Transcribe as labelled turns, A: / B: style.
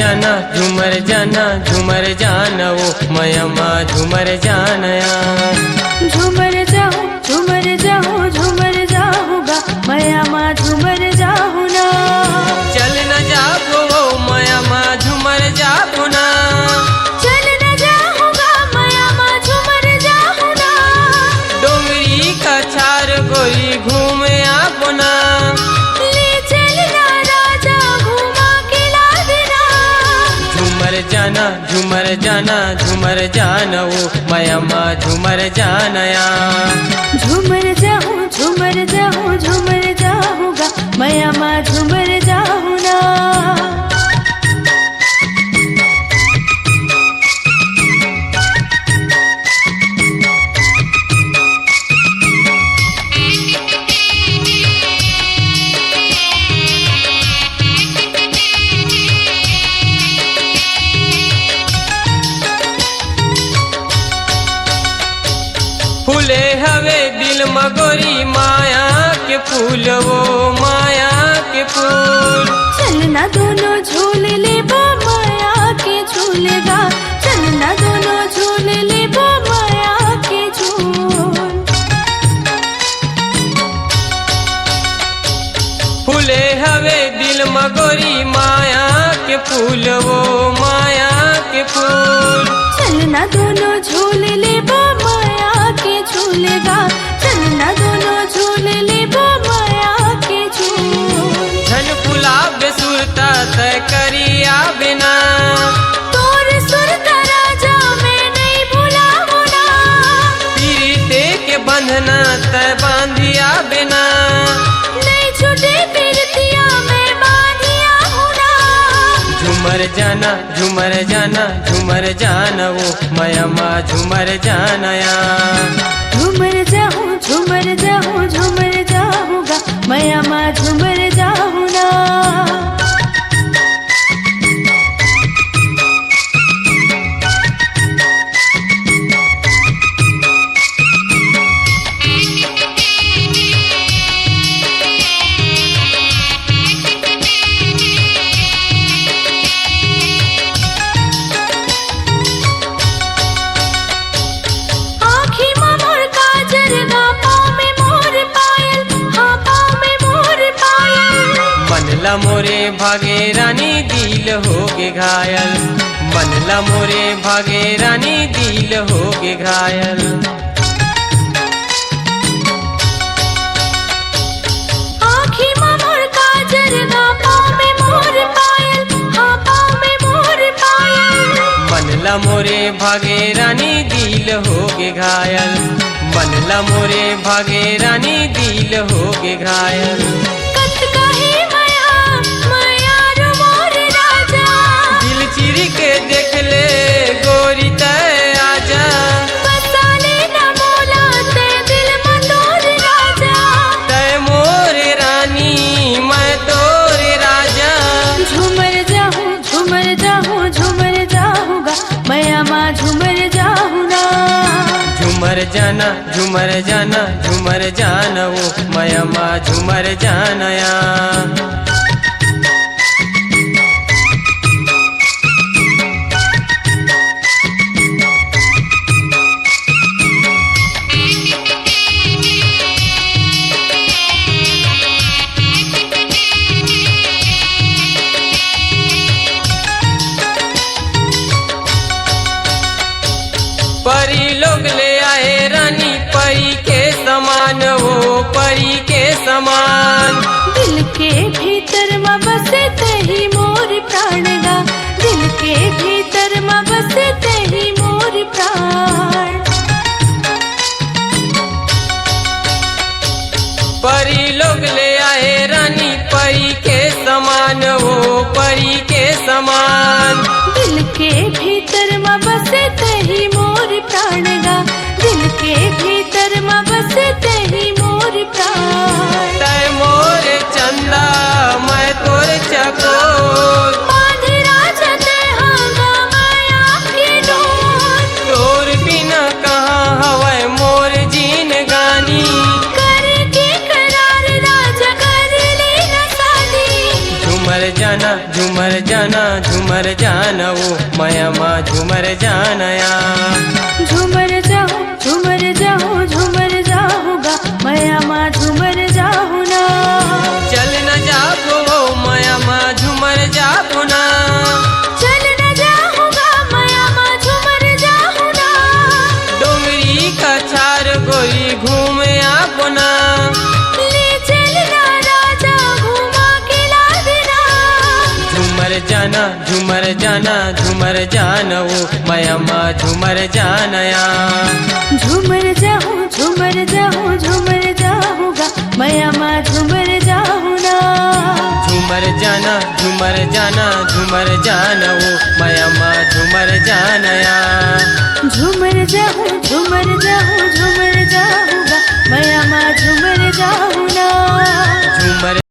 A: झूमर जाना वो मयमा झूमर जानया।
B: झूमर जाऊगा मयमा झूमर जाहू ना।
A: चल न जाबो मयमा झूमर जाबो ना।
B: चल न जाऊगा मयमा झूमर जाहू ना।
A: डोंगरी का छार गोरी घूमे आपो ना।
B: ले चलना राजा घुमा के ला देना।
A: झूमर जाना वो मयमा झूमर जानया।
B: झूमर जाऊगा मयमा झूमर जाहू ना।
A: फूले हवे दिल मगोरी माया के फूल वो माया के फूल।
B: चलना दोनों झूल ले बो माया के झूलेगा। चलना दोनों झूल ले बो माया के झूल।
A: फूले हवे दिल मगोरी माया के फूल वो माया के फूल।
B: चलना दोनों झूल ले बो माया के झूलेगा। चलना दोनों झूल ले बो माया के झूल।
A: धन फुला बेसुरता तय करिया बिना।
B: तोर सुरता राजा मैं नहीं भूला होना।
A: पीते के बंधना तय बांधिया बिना।
B: नहीं छूटे पीरतिया मैं बांधिया होना।
A: झूमर जाना वो मयमा झूमर जानया।
B: झूमर जाऊगा मयमा झूमर जाहू ना।
A: मनला मोरे भागे रानी दिल होगे घायल। मनला मोरे भागे रानी दिल होगे घायल।
B: आँखी में मोर काजर ना पाँव में मोर पायल। हाँ पाँव में मोर पायल।
A: मनला मोरे भागे रानी दिल होगे घायल। मनला मोरे भागे रानी दिल होगे घायल। चिर के देख ले गोरी तय आजा।
B: बसा लेना मोला तय दिल में तोर राजा।
A: तय मोरे रानी मैं तोरे राजा।
B: झूमर जाऊगा मयमा झूमर जाहू ना।
A: झूमर जाना वो मयमा झूमर जानया। परी लोग ले आए रानी परी के समान वो परी के समान।
B: दिल के भीतर में बसे तही मोर प्राणगा। दिल के भीतर में बसे तही मोर प्राण।
A: परी लोग ले आए रानी परी के समान वो परी के समान।
B: दिल के भीतर में बसे तही मोर प्राणगा। दिल के भीतर में बसे तही मोर प्राण।
A: तय मोर चंदा मैं तोर चकोर।
B: बांधे राजा तय हांगा माया के डोर।
A: तोर बिना कहाँ हवै मोर जीन गानी।
B: करे के करार राजा कर लेना शादी।
A: झूमर जाना माँ झूमर जानया।
B: झूमर जाऊँ झूमर जाऊँगा माया माँ झूमर जाऊँ ना।
A: चल न जाबो माया माँ झूमर जाबो ना।
B: चल न जाऊँगा माया माँ झूमर जाऊँ ना।
A: डोंगरी का चार गोरी घूम आबो ना।
B: ले चलना राजा घुमा के ला देना।
A: झूमर जाना झूमर जाना वो माया माँ झूमर जानया।
B: झूमर जाऊँगा माया माँ झूमर जाऊँ ना।
A: झूमर जाना वो माया माँ झूमर जानया।
B: झूमर जाऊँगा माया माँ झूमर जाऊँ